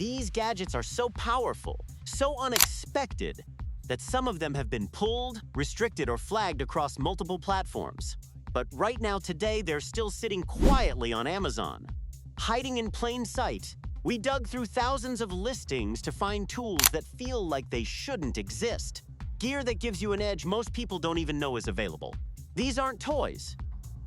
These gadgets are so powerful, so unexpected, that some of them have been pulled, restricted, or flagged across multiple platforms. But right now, today, they're still sitting quietly on Amazon. Hiding in plain sight, we dug through thousands of listings to find tools that feel like they shouldn't exist. Gear that gives you an edge most people don't even know is available. These aren't toys.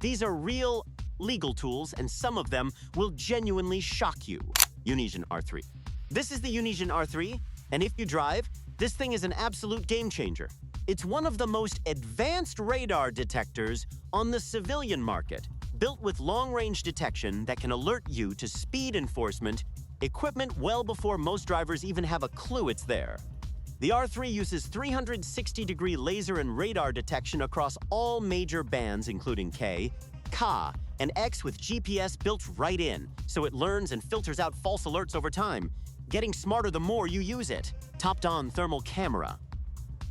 These are real, legal tools, and some of them will genuinely shock you. UNIDEN R3. This is the UNIDEN R3, and if you drive, this thing is an absolute game changer. It's one of the most advanced radar detectors on the civilian market, built with long-range detection that can alert you to speed enforcement equipment well before most drivers even have a clue it's there. The R3 uses 360-degree laser and radar detection across all major bands, including K, Ka, and X, with GPS built right in, so it learns and filters out false alerts over time, getting smarter the more you use it. TOPDON thermal camera.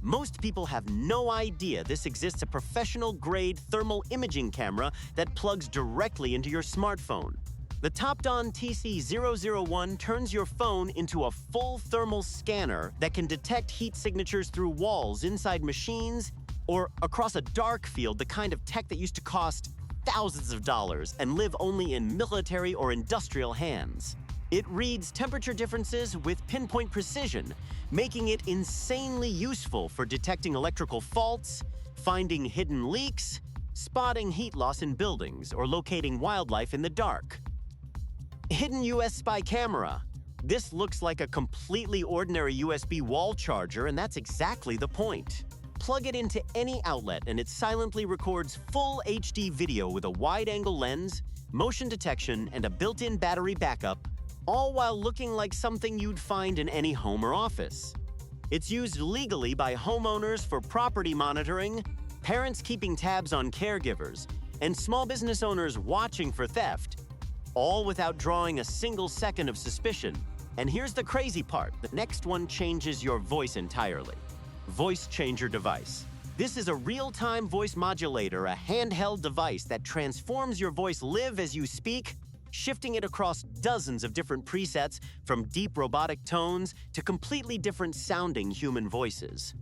Most people have no idea this exists, a professional-grade thermal imaging camera that plugs directly into your smartphone. The TOPDON TC001 turns your phone into a full thermal scanner that can detect heat signatures through walls, inside machines, or across a dark field, the kind of tech that used to cost thousands of dollars and live only in military or industrial hands. It reads temperature differences with pinpoint precision, making it insanely useful for detecting electrical faults, finding hidden leaks, spotting heat loss in buildings, or locating wildlife in the dark. Hidden US spy camera. This looks like a completely ordinary USB wall charger, and that's exactly the point. Plug it into any outlet and it silently records full HD video with a wide-angle lens, motion detection, and a built-in battery backup, all while looking like something you'd find in any home or office. It's used legally by homeowners for property monitoring, parents keeping tabs on caregivers, and small business owners watching for theft, all without drawing a single second of suspicion. And here's the crazy part. The next one changes your voice entirely. Voice changer device. This is a real-time voice modulator, a handheld device that transforms your voice live as you speak, shifting it across dozens of different presets, from deep robotic tones to completely different sounding human voices.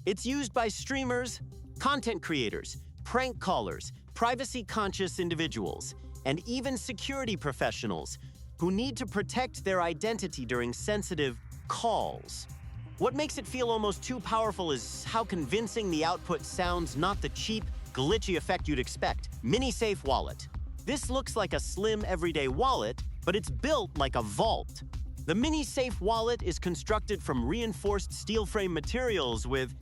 It's used by streamers, content creators, prank callers, privacy-conscious individuals, and even security professionals who need to protect their identity during sensitive calls. What makes it feel almost too powerful is how convincing the output sounds, not the cheap, glitchy effect you'd expect. Mini Safe Wallet. This looks like a slim everyday wallet, but it's built like a vault. The Mini Safe Wallet is constructed from reinforced steel frame materials with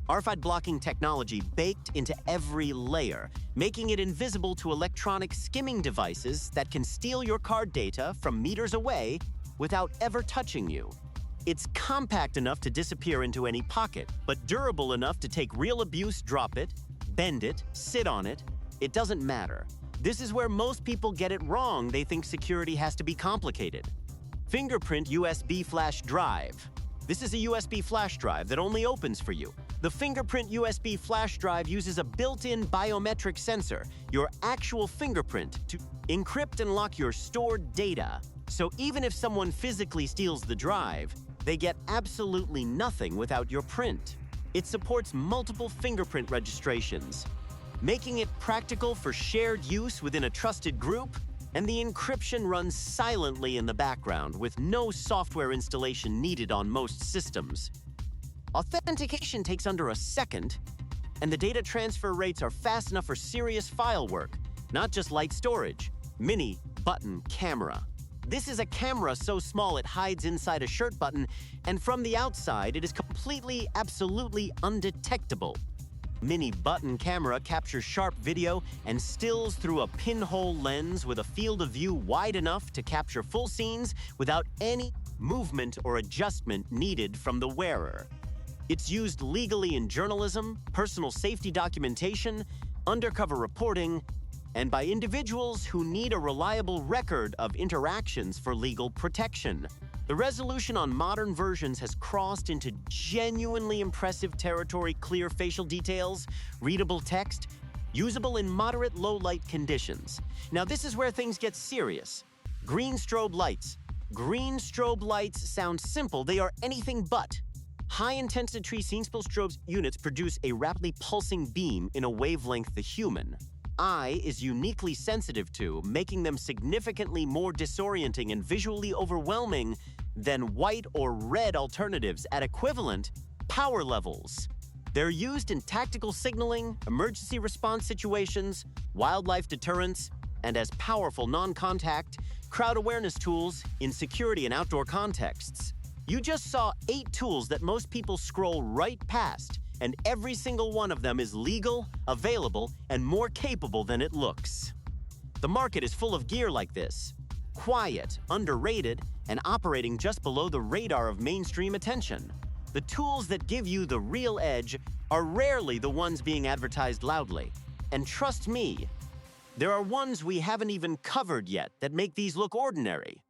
RFID blocking technology baked into every layer, making it invisible to electronic skimming devices that can steal your card data from meters away without ever touching you. It's compact enough to disappear into any pocket, but durable enough to take real abuse, drop it, bend it, sit on it. It doesn't matter. This is where most people get it wrong. They think security has to be complicated. FINGERPRINT USB flash drive. This is a USB flash drive that only opens for you. The FINGERPRINT USB flash drive uses a built-in biometric sensor, your actual fingerprint, to encrypt and lock your stored data. So even if someone physically steals the drive, they get absolutely nothing without your print. It supports multiple fingerprint registrations, making it practical for shared use within a trusted group, and the encryption runs silently in the background with no software installation needed on most systems. Authentication takes under a second, and the data transfer rates are fast enough for serious file work, not just light storage. Mini button camera. This is a camera so small it hides inside a shirt button, and from the outside it is completely, absolutely undetectable. Mini button camera captures sharp video and stills through a pinhole lens with a field of view wide enough to capture full scenes without any movement or adjustment needed from the wearer. It's used legally in journalism, personal safety documentation, undercover reporting, and by individuals who need a reliable record of interactions for legal protection. The resolution on modern versions has crossed into genuinely impressive territory: clear facial details, readable text, usable in moderate low light conditions. Now this is where things get serious. Green strobe lights. Green strobe lights sound simple, they are anything but. High-intensity scene spill strobe units produce a rapidly pulsing beam in a wavelength the human eye is uniquely sensitive to, making them significantly more disorienting and visually overwhelming than white or red alternatives at equivalent power levels. They're used in tactical signaling, emergency response situations, wildlife deterrence, and as powerful non-contact crowd awareness tools in security and outdoor contexts. You just saw 8 tools that most people scroll right past, and every single one of them is legal, available, and more capable than it looks. The market is full of gear like this, quiet, underrated, and operating just below the radar of mainstream attention. The tools that give you the real edge are rarely the ones being advertised loudly. And trust me, there are ones we haven't even covered yet that make these look ordinary.